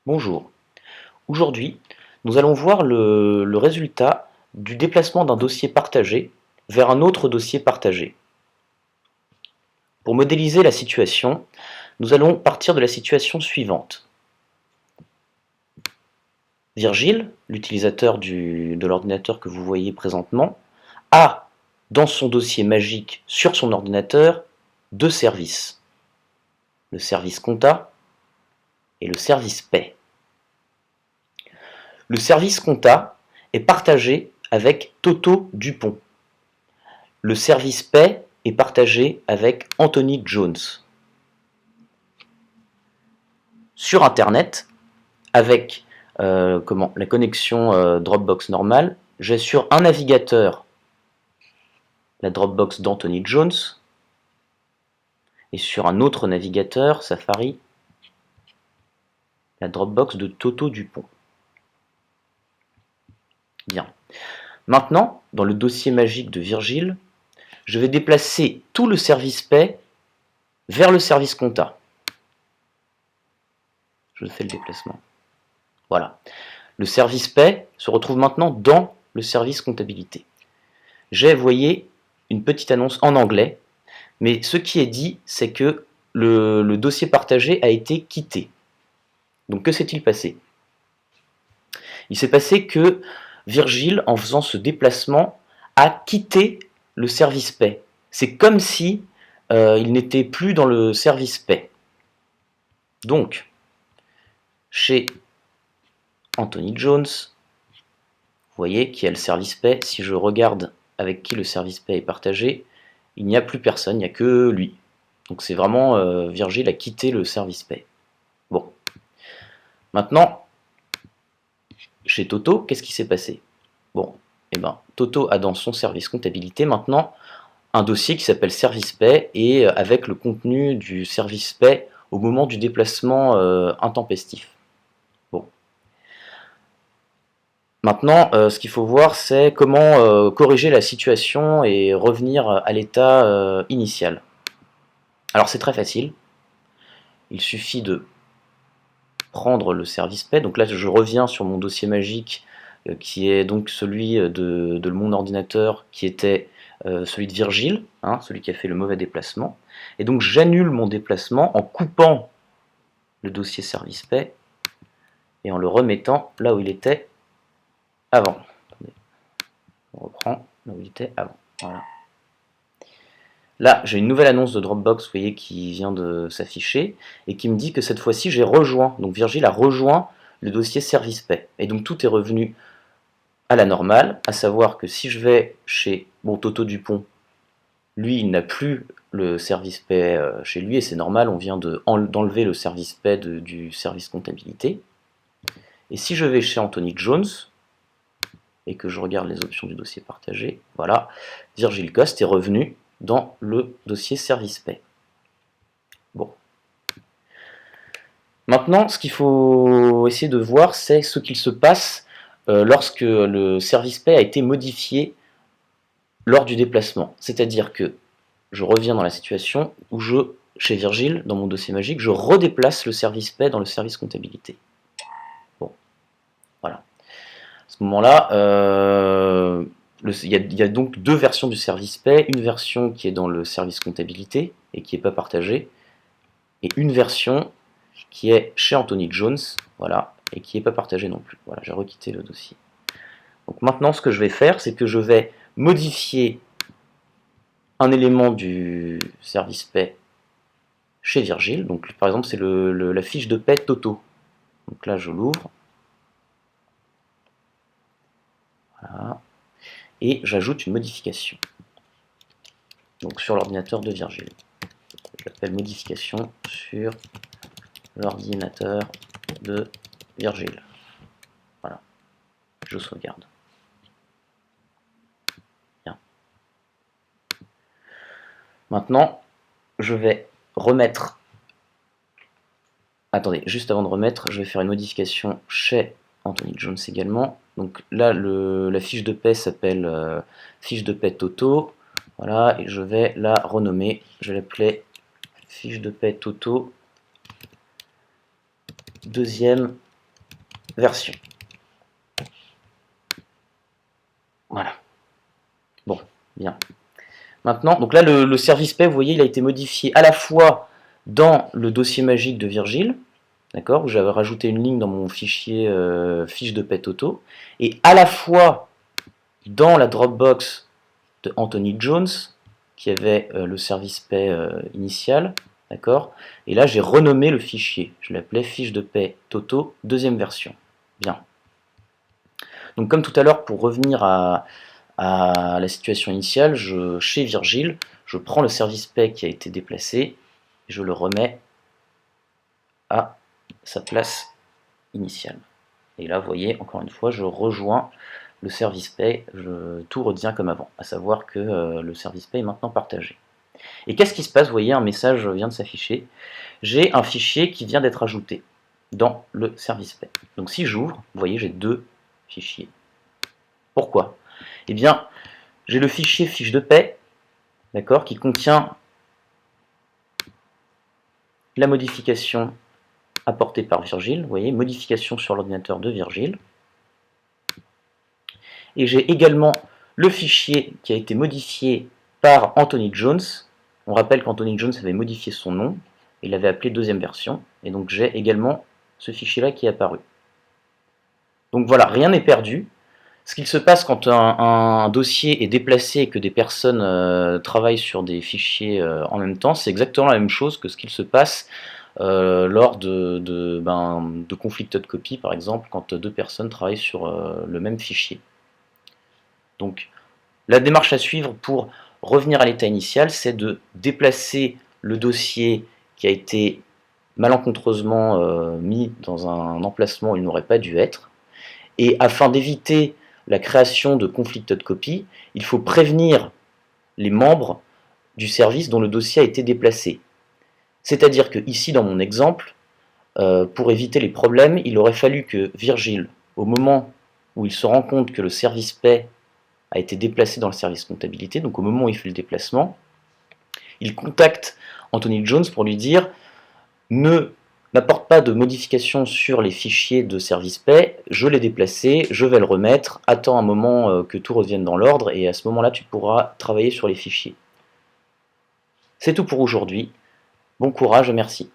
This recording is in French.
Bonjour. Aujourd'hui, nous allons voir le résultat du déplacement d'un dossier partagé vers un autre dossier partagé. Pour modéliser la situation, nous allons partir de la situation suivante. Virgile, l'utilisateur de l'ordinateur que vous voyez présentement, a dans son dossier magique sur son ordinateur deux services, le service compta et le service paie. Le service compta est partagé avec Toto Dupont. Le service paie est partagé avec Anthony Jones. Sur Internet, avec la connexion Dropbox normale, j'ai sur un navigateur la Dropbox d'Anthony Jones et sur un autre navigateur, Safari, la Dropbox de Toto Dupont. Bien. Maintenant, dans le dossier magique de Virgile, je vais déplacer tout le service paie vers le service compta. Je fais le déplacement. Voilà. Le service paie se retrouve maintenant dans le service comptabilité. J'ai, vous voyez, une petite annonce en anglais, mais ce qui est dit, c'est que le dossier partagé a été quitté. Donc que s'est-il passé? Il s'est passé que Virgile, en faisant ce déplacement, a quitté le service paie. C'est comme si il n'était plus dans le service paie. Donc, chez Anthony Jones, vous voyez qu'il y a le service paie. Si je regarde avec qui le service paie est partagé, il n'y a plus personne, il n'y a que lui. Donc c'est vraiment Virgile a quitté le service paie. Bon. Maintenant, chez Toto, qu'est-ce qui s'est passé? Bon, eh ben, Toto a dans son service comptabilité maintenant un dossier qui s'appelle service paie et avec le contenu du service paie au moment du déplacement intempestif. Bon. Maintenant, ce qu'il faut voir, c'est comment corriger la situation et revenir à l'état initial. Alors c'est très facile. Il suffit de prendre le service paie. Donc là, je reviens sur mon dossier magique qui est donc celui de mon ordinateur qui était celui de Virgile, hein, celui qui a fait le mauvais déplacement. Et donc j'annule mon déplacement en coupant le dossier service paie et en le remettant là où il était avant. Attendez. On reprend là où il était avant. Voilà. Là, j'ai une nouvelle annonce de Dropbox, vous voyez, qui vient de s'afficher et qui me dit que cette fois-ci, j'ai rejoint. Donc Virgile a rejoint le dossier service paie. Et donc tout est revenu à la normale, à savoir que si je vais chez Toto Dupont, lui, il n'a plus le service paie chez lui et c'est normal, on vient d'enlever le service paie du service comptabilité. Et si je vais chez Anthony Jones et que je regarde les options du dossier partagé, voilà, Virgile Coste est revenu dans le dossier service paie. Bon. Maintenant, ce qu'il faut essayer de voir, c'est ce qu'il se passe lorsque le service paie a été modifié lors du déplacement. C'est-à-dire que je reviens dans la situation où chez Virgile, dans mon dossier magique, je redéplace le service paie dans le service comptabilité. Bon, voilà. À ce moment-là, il y a donc deux versions du service paie, une version qui est dans le service comptabilité et qui n'est pas partagée, et une version qui est chez Anthony Jones, voilà, et qui n'est pas partagée non plus. Voilà, j'ai requitté le dossier. Donc maintenant, ce que je vais faire, c'est que je vais modifier un élément du service paie chez Virgile. Donc par exemple, c'est la fiche de paie Toto. Donc là, je l'ouvre. Voilà. Et j'ajoute une modification. Donc sur l'ordinateur de Virgile. Je l'appelle modification sur l'ordinateur de Virgile. Voilà. Je sauvegarde. Bien. Maintenant, je vais remettre. Attendez, juste avant de remettre, je vais faire une modification chez Anthony Jones également. Donc là, la fiche de paie s'appelle fiche de paie Toto. Voilà, et je vais la renommer. Je l'appelais fiche de paie Toto. Deuxième version. Voilà. Bon, bien. Maintenant, donc là, le service paie, vous voyez, il a été modifié à la fois dans le dossier magique de Virgile, d'accord, où j'avais rajouté une ligne dans mon fichier fiche de paie Toto, et à la fois dans la Dropbox de Anthony Jones, qui avait le service paie initial, d'accord, et là j'ai renommé le fichier, je l'appelais fiche de paie Toto, deuxième version. Bien. Donc comme tout à l'heure, pour revenir à la situation initiale, chez Virgile, je prends le service paie qui a été déplacé, et je le remets à sa place initiale. Et là, vous voyez, encore une fois, je rejoins le service paie, tout redevient comme avant, à savoir que le service paie est maintenant partagé. Et qu'est-ce qui se passe? Vous voyez, un message vient de s'afficher. J'ai un fichier qui vient d'être ajouté dans le service paie. Donc si j'ouvre, vous voyez, j'ai deux fichiers. Pourquoi? Eh bien, j'ai le fichier fiche de paie, d'accord, qui contient la modification apportée par Virgile, vous voyez, modification sur l'ordinateur de Virgile. Et j'ai également le fichier qui a été modifié par Anthony Jones. On rappelle qu'Anthony Jones avait modifié son nom, il l'avait appelé deuxième version, et donc j'ai également ce fichier-là qui est apparu. Donc voilà, rien n'est perdu. Ce qu'il se passe quand un dossier est déplacé et que des personnes travaillent sur des fichiers en même temps, c'est exactement la même chose que ce qu'il se passe lors de conflicted copy, par exemple, quand deux personnes travaillent sur le même fichier. Donc, la démarche à suivre pour revenir à l'état initial, c'est de déplacer le dossier qui a été malencontreusement mis dans un emplacement où il n'aurait pas dû être. Et afin d'éviter la création de conflicted copy, il faut prévenir les membres du service dont le dossier a été déplacé. C'est-à-dire que ici, dans mon exemple, pour éviter les problèmes, il aurait fallu que Virgile, au moment où il se rend compte que le service paie a été déplacé dans le service comptabilité, donc au moment où il fait le déplacement, il contacte Anthony Jones pour lui dire n'apporte pas de modification sur les fichiers de service paie, je l'ai déplacé, je vais le remettre, attends un moment que tout revienne dans l'ordre et à ce moment-là tu pourras travailler sur les fichiers. C'est tout pour aujourd'hui, bon courage et merci.